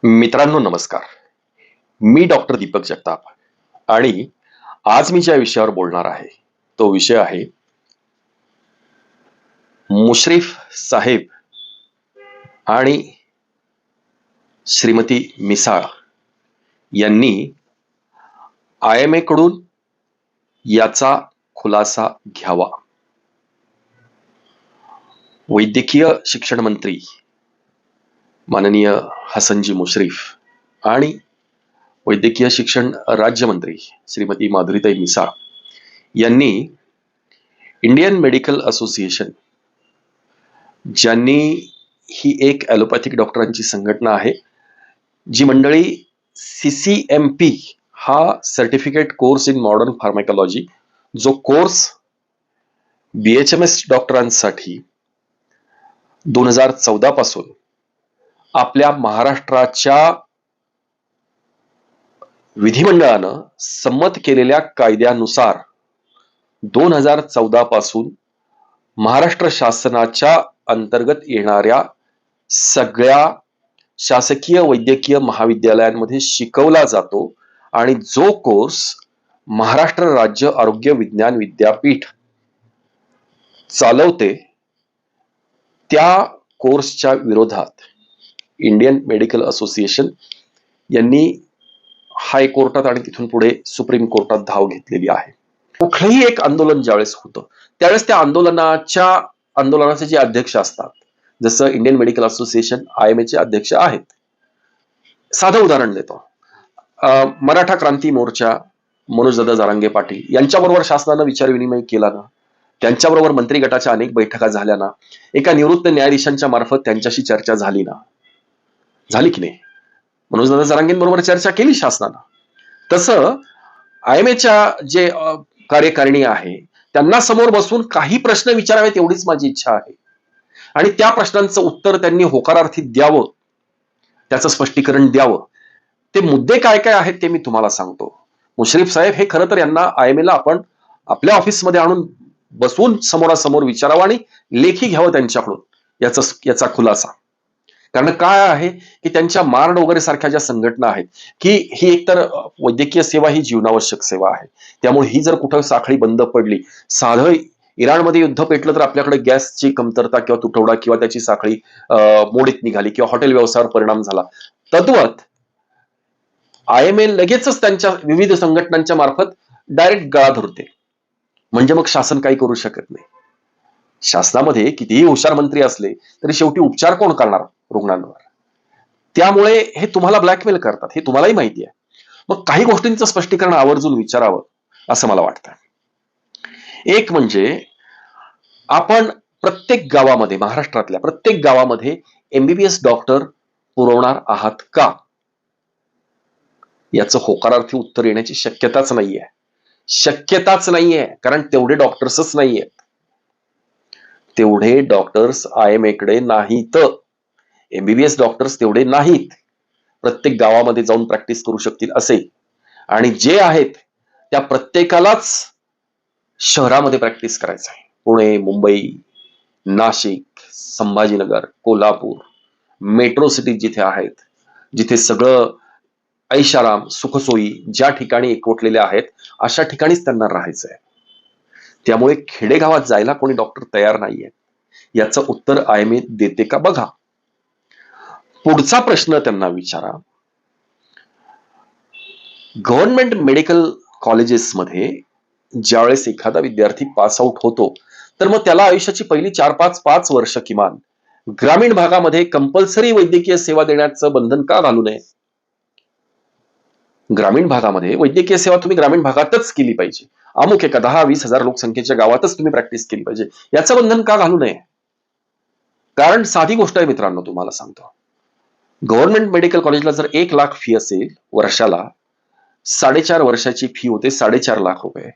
मित्रांनो नमस्कार. मी डॉक्टर दीपक जगताप आणि आज मी ज्या विषयावर बोलणार आहे तो विषय आहे मुश्रीफ साहेब आणि श्रीमती मिसाळ यांनी IMA कडून याचा खुलासा घ्यावा. वैद्यकीय शिक्षण मंत्री माननीय हसनजी मुश्रीफ आणि वैद्यकीय शिक्षण राज्यमंत्री श्रीमती माधुरीताई मिसाळ यांनी इंडियन मेडिकल असोसिएशन, ज्यांनी ही एक ॲलोपॅथिक डॉक्टरांची संघटना आहे, जी मंडळी CCMP हा certificate course in modern pharmacology जो कोर्स BHMS डॉक्टरांसाठी 2014 पासून आपल्या महाराष्ट्राच्या विधिमंडळानं संमत केलेल्या कायद्यानुसार 2014 पासून महाराष्ट्र शासनाच्या अंतर्गत येणाऱ्या सगळ्या शासकीय वैद्यकीय महाविद्यालयांमध्ये शिकवला जातो आणि जो कोर्स महाराष्ट्र राज्य आरोग्य विज्ञान विद्यापीठ चालवते त्या कोर्सच्या विरोधात इंडियन मेडिकल असोसिएशन यांनी हायकोर्टात आणि तिथून पुढे सुप्रीम कोर्टात धाव घेतलेली आहे. कुठलंही एक आंदोलन ज्यावेळेस होतं त्यावेळेस त्या आंदोलनाचे जे अध्यक्ष असतात, जसं इंडियन मेडिकल असोसिएशन IMA चे अध्यक्ष आहेत. साधं उदाहरण देतो. मराठा क्रांती मोर्चा मनोजदादा जरांगे पाटील यांच्याबरोबर शासनानं विचारविनिमय केला ना, त्यांच्याबरोबर मंत्री गटाच्या अनेक बैठका झाल्या ना, एका निवृत्त न्यायाधीशांच्या मार्फत त्यांच्याशी चर्चा झाली ना, झाली की नाही? मनोजदादा जरांगेंबरोबर चर्चा केली शासनानं. तसं IMAच्या जे कार्यकारिणी आहे त्यांना समोर बसून काही प्रश्न विचारावेत एवढीच माझी इच्छा आहे आणि त्या प्रश्नांचं उत्तर त्यांनी होकारार्थी द्यावं, त्याचं स्पष्टीकरण द्यावं. ते मुद्दे काय काय आहेत ते मी तुम्हाला सांगतो. मुश्रीफ साहेब हे खरं तर यांना IMA ला आपण आपल्या ऑफिसमध्ये आणून बसवून समोरासमोर विचारावं आणि लेखी घ्यावं त्यांच्याकडून याचा खुलासा. कारण काय आहे की त्यांच्या मार्ड वगैरे सारख्या ज्या संघटना आहेत की ही एकतर वैद्यकीय सेवा ही जीवनावश्यक सेवा आहे, त्यामुळे ही जर कुठं साखळी बंद पडली, साधं इराणमध्ये युद्ध पेटलं तर आपल्याकडे गॅसची कमतरता किंवा तुटवडा किंवा त्याची साखळी मोडीत निघाली किंवा हॉटेल व्यवसायावर परिणाम झाला, तद्वत IMA लगेचच त्यांच्या विविध संघटनांच्या मार्फत डायरेक्ट गळा धरते. म्हणजे मग शासन काही करू शकत नाही. शासनामध्ये कितीही हुशार मंत्री असले तरी शेवटी उपचार कोण करणार रुग्णांवर? त्यामुळे हे तुम्हाला ब्लॅकमेल करतात, हे तुम्हालाही माहिती आहे. मग काही गोष्टींचं स्पष्टीकरण आवर्जून विचारावं असं मला वाटतं. एक म्हणजे आपण प्रत्येक गावामध्ये, महाराष्ट्रातल्या प्रत्येक गावामध्ये MBBS डॉक्टर पुरवणार आहात का? याचं होकारार्थी उत्तर येण्याची शक्यताच नाहीये. शक्यताच नाहीये, कारण तेवढे डॉक्टर्सच नाहीयेत. तेवढे डॉक्टर्स IMA कडे नाहीत. MBBS डॉक्टर्स तेवढे नाहीत प्रत्येक गावामध्ये जाऊन प्रॅक्टिस करू शकतील असे. आणि जे आहेत त्या प्रत्येकालाच शहरामध्ये प्रॅक्टिस करायचं आहे. पुणे, मुंबई, नाशिक, संभाजीनगर, कोल्हापूर, मेट्रो सिटी जिथे आहेत, जिथे सगळं ऐशाराम सुखसोयी ज्या ठिकाणी एकवटलेल्या आहेत अशा ठिकाणीच त्यांना राहायचंय. त्यामुळे खेडेगावात जायला कोणी डॉक्टर तयार नाहीये. याचं उत्तर IMA देते का बघा. पुढचा प्रश्न त्यांना विचारा. गव्हर्नमेंट मेडिकल कॉलेजेसमध्ये ज्यावेळेस एखादा विद्यार्थी पास आउट होतो तर मग त्याला आयुष्याची पहिली 4-5 वर्ष किमान ग्रामीण भागामध्ये कंपल्सरी वैद्यकीय सेवा देण्याचं बंधन का घालू नये? ग्रामीण भागामध्ये वैद्यकीय सेवा तुम्ही ग्रामीण भागातच केली पाहिजे. अमुक एका 10-20 हजार लोकसंख्येच्या गावातच तुम्ही प्रॅक्टिस केली पाहिजे. याचं बंधन का घालू नये? कारण साधी गोष्ट आहे मित्रांनो, तुम्हाला सांगतो. गव्हर्नमेंट मेडिकल कॉलेजला जर 1 लाख फी असेल वर्षाला, 4.5 वर्षाची फी होते 4.5 लाख रुपये.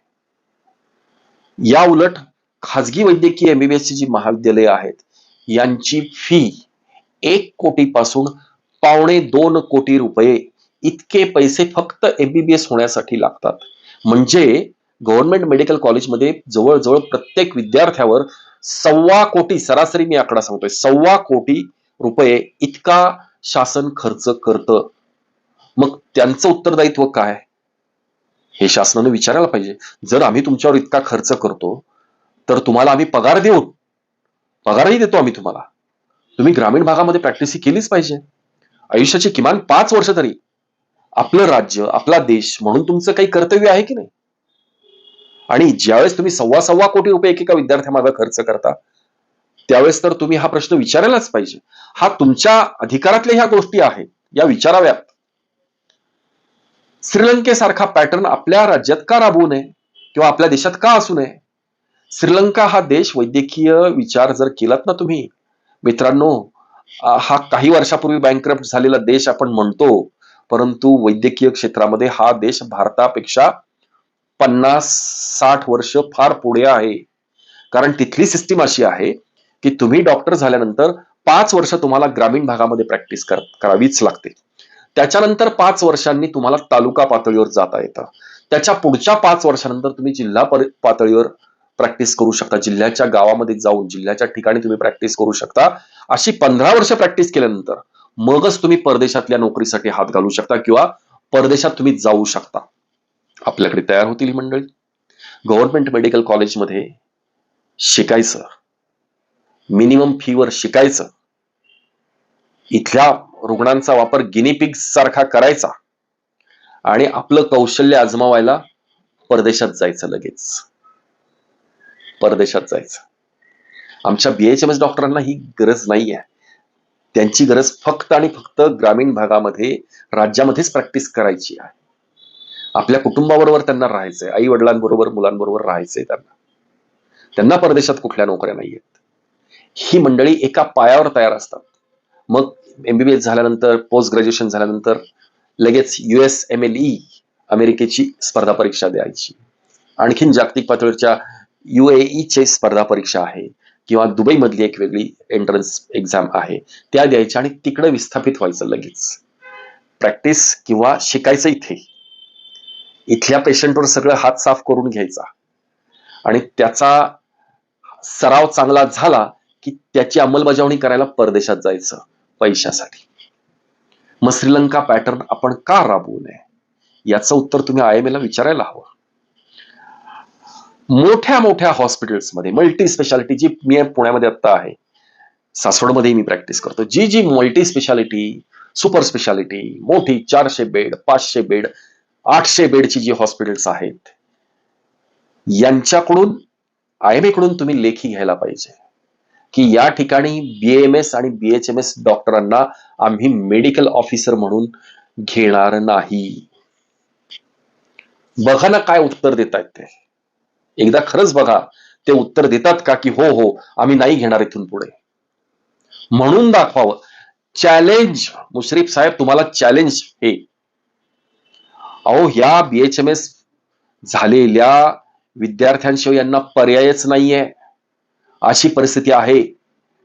या उलट खाजगी वैद्यकीय MBBS ची जी महाविद्यालय आहेत यांची फी 1 कोटीपासून 1.25 कोटी रुपये इतके पैसे फक्त MBBS होण्यासाठी लागतात. म्हणजे गव्हर्नमेंट मेडिकल कॉलेजमध्ये जवळजवळ प्रत्येक विद्यार्थ्यावर 1.25 कोटी, सरासरी मी आकडा सांगतोय, 1.25 कोटी रुपये इतका शासन खर्च करतं, मग त्यांचं उत्तरदायित्व काय हे शासनाने विचारायला पाहिजे. जर आम्ही तुमच्यावर इतका खर्च करतो तर तुम्हाला आम्ही पगार देऊन, पगारही देतो आम्ही तुम्हाला, तुम्ही ग्रामीण भागामध्ये प्रॅक्टिस ही केलीच पाहिजे. आयुष्याची किमान 5 वर्ष तरी आपलं राज्य, आपला देश म्हणून तुमचं काही कर्तव्य आहे की नाही. आणि ज्यावेळेस तुम्ही सव्वा कोटी रुपये एकेका विद्यार्थ्यामागे खर्च करता, त्यावेळेस तर तुम्ही हा प्रश्न विचारायलाच पाहिजे. हा तुमच्या अधिकारातल्या ह्या गोष्टी आहेत, या विचाराव्यात. श्रीलंकेसारखा पॅटर्न आपल्या राज्यात का राबवू नये किंवा आपल्या देशात का असू नये. श्रीलंका हा देश वैद्यकीय विचार जर केलात ना तुम्ही मित्रांनो, हा काही वर्षापूर्वी बँकरप्ट झालेला देश आपण म्हणतो, परंतु वैद्यकीय क्षेत्रामध्ये हा देश भारतापेक्षा 50-60 वर्ष फार पुढे आहे. कारण तिथली सिस्टीम अशी आहे की तुम्ही डॉक्टर झाल्यानंतर 5 वर्ष तुम्हाला ग्रामीण भागामध्ये प्रॅक्टिस करावीच लागते. त्याच्यानंतर 5 वर्षांनी तुम्हाला तालुका पातळीवर जाता येतं. त्याच्या पुढच्या 5 वर्षानंतर तुम्ही जिल्हा पातळीवर प्रॅक्टिस करू शकता. जिल्ह्याच्या गावामध्ये जाऊन जिल्ह्याच्या ठिकाणी तुम्ही प्रॅक्टिस करू शकता. अशी 15 वर्ष प्रॅक्टिस केल्यानंतर मगच तुम्ही परदेशातल्या नोकरीसाठी हात घालू शकता किंवा परदेशात तुम्ही जाऊ शकता. आपल्याकडे तयार होतील ही मंडळी. गव्हर्नमेंट मेडिकल कॉलेजमध्ये शिकायचं, मिनिमम फीवर शिकायचं, इथल्या रुग्णांचा वापर गिनीपिग सारखा करायचा आणि आपलं कौशल्य आजमावायला परदेशात जायचं. लगेच परदेशात जायचं. आमच्या BHMS डॉक्टरांना ही गरज नाहीये. त्यांची गरज फक्त आणि फक्त ग्रामीण भागामध्ये, राज्यामध्येच प्रॅक्टिस करायची आहे. आपल्या कुटुंबाबरोबर त्यांना राहायचंय, आई वडिलांबरोबर, मुलांबरोबर राहायचंय त्यांना परदेशात कुठल्या नोकऱ्या नाहीयेत. ही मंडळी एका पायावर तयार असतात. मग MBBS झाल्यानंतर, पोस्ट ग्रॅज्युएशन झाल्यानंतर लगेच USMLE अमेरिकेची स्पर्धा परीक्षा द्यायची. आणखीन जागतिक पातळीवरच्या UAE स्पर्धा परीक्षा आहे किंवा दुबई मधली एक वेगळी एंट्रन्स एक्झाम आहे, त्या द्यायच्या आणि तिकडे विस्थापित व्हायचं. लगेच प्रॅक्टिस किंवा शिकायचं इथल्या पेशंटवर सगळं हात साफ करून घ्यायचा आणि त्याचा सराव चांगला झाला की त्याची अंमलबजावणी करायला परदेशात जायचं पैशासाठी. मग श्रीलंका पॅटर्न आपण का राबवू नये याचं उत्तर तुम्ही IMA विचारायला हवं. मोठ्या मोठ्या हॉस्पिटल्समध्ये मल्टी स्पेशालिटी, जी मी पुण्यामध्ये आता आहे, सासवडमध्ये मी प्रॅक्टिस करतो, जी मल्टी स्पेशालिटी, सुपर स्पेशालिटी, मोठी 400 बेड, 500 बेड, 800 बेडची जी हॉस्पिटल्स आहेत, यांच्याकडून IMA कडून तुम्ही लेखी घ्यायला पाहिजे की या ठिकाणी BAMS आणि BHMS डॉक्टरांना आम्ही मेडिकल ऑफिसर म्हणून घेणार नाही. बघा ना काय उत्तर देत आहेत ते. एकदा खरंच बघा ते उत्तर देतात का की हो आम्ही नाही घेणार इथून पुढे. म्हणून दाखवावं. चॅलेंज मुश्रीफ साहेब, तुम्हाला चॅलेंज हे. अहो, ह्या BHMS झालेल्या विद्यार्थ्यांशिवाय यांना पर्यायच नाहीये, अशी परिस्थिती आहे.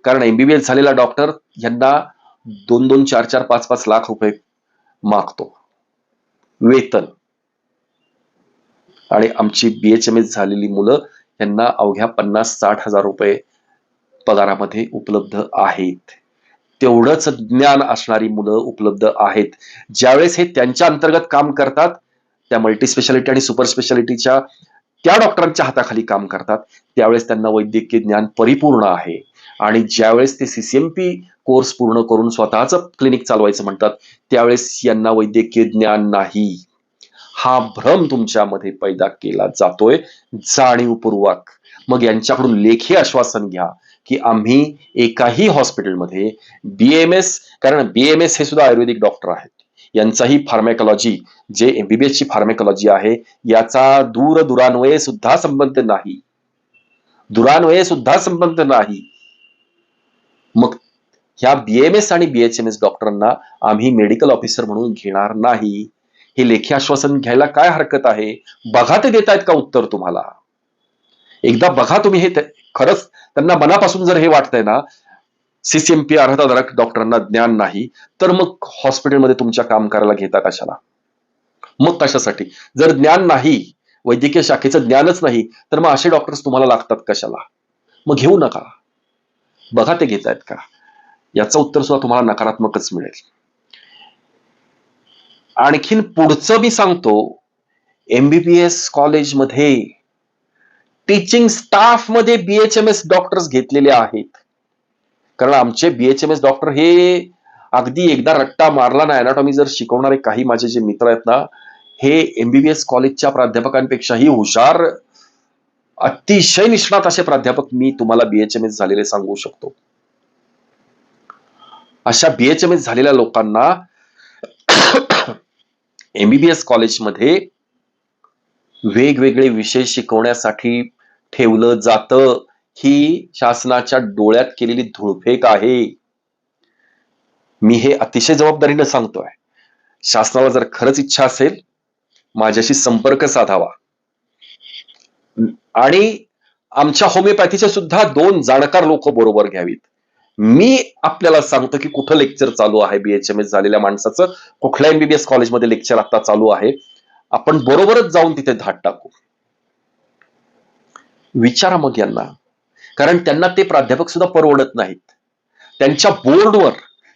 कारण MBBS झालेला डॉक्टर यांना 2-2, 4-4, 5-5 लाख रुपये मागतो वेतन, आणि आमची BHMS झालेली मुलं यांना अवघ्या 50-60 हजार रुपये पगारामध्ये उपलब्ध आहेत. तेवढंच ज्ञान असणारी मुलं उपलब्ध आहेत. ज्यावेळेस हे त्यांच्या अंतर्गत काम करतात, त्या मल्टी स्पेशालिटी आणि सुपर स्पेशालिटीच्या त्या डॉक्टरांच्या हाताखाली काम करतात, त्यावेळेस त्यांना वैद्यकीय ज्ञान परिपूर्ण आहे. आणि ज्यावेळेस ते CCMP कोर्स पूर्ण करून स्वतःच क्लिनिक चालवायचं म्हणतात, त्यावेळेस यांना वैद्यकीय ज्ञान नाही. हा भ्रम तुमच्यामध्ये पैदा केला जातोय जाणीवपूर्वक. मग यांच्याकडून लेखी आश्वासन घ्या की आम्ही एकाही हॉस्पिटलमध्ये BAMS, कारण BAMS हे सुद्धा आयुर्वेदिक डॉक्टर आहेत, यांचाही फार्मॅकॉलॉजी, जे MBBS ची फार्मॅकॉलॉजी आहे, याचा दुरान्वये सुद्धा संबंध नाही. दुरान्वये सुद्धा संबंध नाही. मग ह्या BAMS आणि BHMS डॉक्टरांना आम्ही मेडिकल ऑफिसर म्हणून घेणार नाही. हे लेखी आश्वासन घ्यायला काय हरकत आहे? बघा ते देत आहेत का उत्तर तुम्हाला. एकदा बघा तुम्ही. हे खरंच त्यांना मनापासून जर हे वाटतंय ना CCMP अर्हताधारक डॉक्टरांना ज्ञान नाही, तर मग हॉस्पिटलमध्ये तुमच्या काम करायला घेता कशाला? मग कशासाठी? जर ज्ञान नाही, वैद्यकीय शाखेचं ज्ञानच नाही, तर मग असे डॉक्टर्स तुम्हाला लागतात कशाला? मग घेऊ नका. बघा ते घेत आहेत का. याचं उत्तर सुद्धा तुम्हाला नकारात्मकच मिळेल. आणखीन पुढचं मी सांगतो, MBBS कॉलेजमध्ये टीचिंग स्टाफ मध्ये BHMS डॉक्टर्स घेतलेले आहेत. कारण आमचे BHMS डॉक्टर हे अगदी एकदा रट्टा मारला ना अॅनाटॉमी जर शिकवणारे काही माझे जे मित्र आहेत ना, हे MBBS कॉलेजच्या प्राध्यापकांपेक्षाही हुशार, अतिशय निष्णात असे प्राध्यापक मी तुम्हाला BHMS झालेले सांगू शकतो. अशा BHMS झालेल्या लोकांना MBBS कॉलेजमध्ये वेगवेगळे विषय शिकवण्यासाठी ठेवलं जातं. ही शासनाच्या डोळ्यात केलेली धुळफेक आहे. मी हे अतिशय जबाबदारीने सांगतोय. शासनाला जर खरंच इच्छा असेल, माझ्याशी संपर्क साधावा. आणि आमच्या होमिओपॅथीचे सुद्धा 2 जाणकार लोक बरोबर घ्यावीत. मी आपल्याला सांगतो की कुठं लेक्चर चालू आहे BHMS झालेल्या माणसाचं, कुठल्या MBBS कॉलेजमध्ये लेक्चर आता चालू आहे. आपण बरोबरच जाऊन तिथे धाड टाकू. विचारा मग यांना, कारण त्यांना ते प्राध्यापक सुद्धा परवडत नाहीत. त्यांच्या बोर्डवर,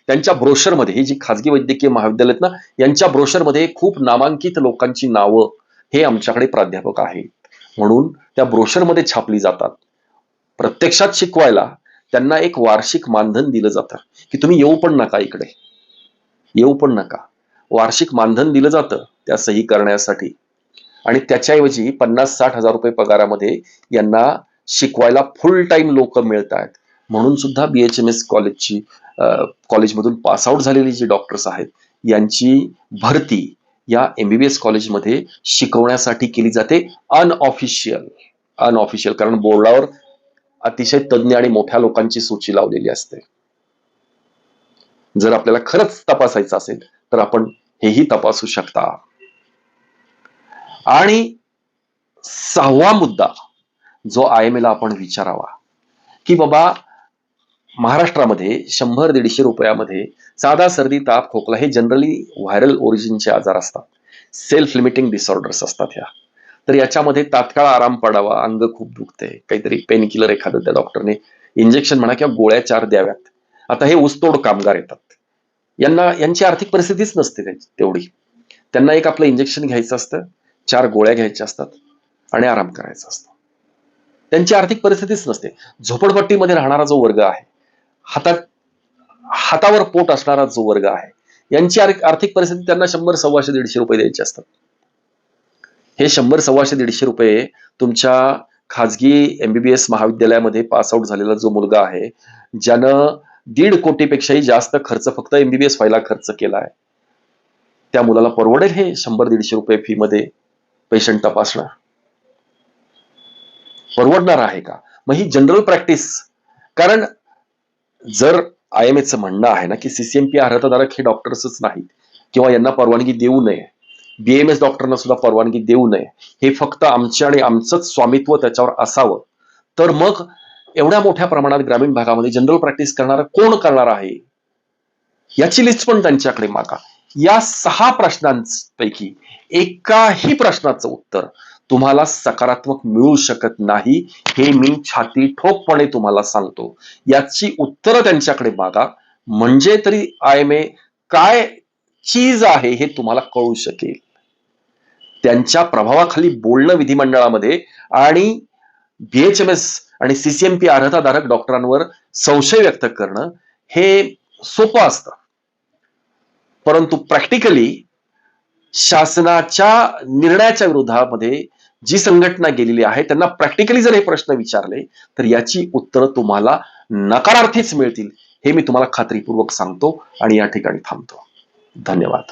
त्यांच्या ब्रोशरमध्ये, ही जी खाजगी वैद्यकीय महाविद्यालय ना, यांच्या ब्रोशरमध्ये खूप नामांकित लोकांची नावं हे आमच्याकडे प्राध्यापक आहेत म्हणून त्या ब्रोशरमध्ये छापली जातात. प्रत्यक्षात शिकवायला त्यांना एक वार्षिक मानधन दिलं जातं की तुम्ही येऊ पण नका, इकडे येऊ पण नका. वार्षिक मानधन दिलं जातं त्या सही करण्यासाठी, आणि त्याच्याऐवजी 50-60 हजार रुपये पगारामध्ये यांना शिकवायला फुल टाइम लोक मिळत आहेत. म्हणून सुद्धा BHMS कॉलेजमधून पासआउट झालेली जी डॉक्टर्स आहेत यांची भरती या MBBS कॉलेजमध्ये शिकवण्यासाठी केली जाते अनऑफिशियल, कारण बोर्डावर अतिशय तज्ञ आणि मोठ्या लोकांची सूची लावलेली असते. जर आपल्याला खरंच तपासायचं असेल तर आपण हेही तपासू शकता. आणि 6वा मुद्दा जो IMA ला आपण विचारावा की बाबा, महाराष्ट्रामध्ये 100-150 रुपयामध्ये साधा सर्दी, ताप, खोकला हे जनरली व्हायरल ओरिजिनचे आजार असतात, सेल्फ लिमिटिंग डिसऑर्डर्स असतात ह्या. तर याच्यामध्ये तात्काळ आराम पडावा, अंग खूप दुखते, काहीतरी पेन किलर एखादं त्या डॉक्टरने इंजेक्शन म्हणा किंवा गोळ्या 4 द्याव्यात. आता हे ऊसतोड कामगार येतात, यांची आर्थिक परिस्थितीच नसते तेवढी. त्यांना एक आपलं इंजेक्शन घ्यायचं असतं, 4 गोळ्या घ्यायच्या असतात आणि आराम करायचा असतो. त्यांची आर्थिक परिस्थितीच नसते. झोपडपट्टीमध्ये राहणारा जो वर्ग आहे, हातावर पोट असणारा जो वर्ग आहे, यांची आर्थिक परिस्थिती त्यांना 100, 125, 150 रुपये द्यायचे असतात. हे 100, 125, 150 रुपये तुमच्या खाजगी MBBS महाविद्यालयामध्ये पासआउट झालेला जो मुलगा आहे, ज्यानं 1.5 कोटीपेक्षाही जास्त खर्च फक्त MBBS व्हायला खर्च केलाय, त्या मुलाला परवडेल हे 100-150 रुपये फी मध्ये पेशंट तपासणं? परवडणार आहे का? मग ही जनरल प्रॅक्टिस, कारण जर IMAचं म्हणणं आहे ना की CCMP अर्हताधारक हे डॉक्टर्सच नाहीत किंवा यांना परवानगी देऊ नये, BAMS डॉक्टरना सुद्धा परवानगी देऊ नये, हे फक्त आमचे आणि आमचंच स्वामित्व त्याच्यावर असावं, तर मग एवढ्या मोठ्या प्रमाणात ग्रामीण भागामध्ये जनरल प्रॅक्टिस करणारा कोण करणार आहे? याची लिस्ट पण त्यांच्याकडे मागा. या 6 प्रश्नांपैकी एकाही प्रश्नाचं उत्तर तुम्हाला सकारात्मक मिळू शकत नाही, हे मी छाती ठोकपणे तुम्हाला सांगतो. याची उत्तरं त्यांच्याकडे मागा, म्हणजे तरी IMA काय चीज आहे हे तुम्हाला कळू शकेल. त्यांच्या प्रभावाखाली बोलणं विधिमंडळामध्ये आणि BHMS आणि CCMP अर्हताधारक डॉक्टरांवर संशय व्यक्त करणं हे सोपं असतं, परंतु प्रॅक्टिकली शासनाच्या निर्णयाच्या विरोधामध्ये जी संघटना गेलेली आहे त्यांना प्रॅक्टिकली जर हे प्रश्न विचारले तर याची उत्तरं तुम्हाला नकारार्थीच मिळतील, हे मी तुम्हाला खात्रीपूर्वक सांगतो आणि या ठिकाणी थांबतो. धन्यवाद.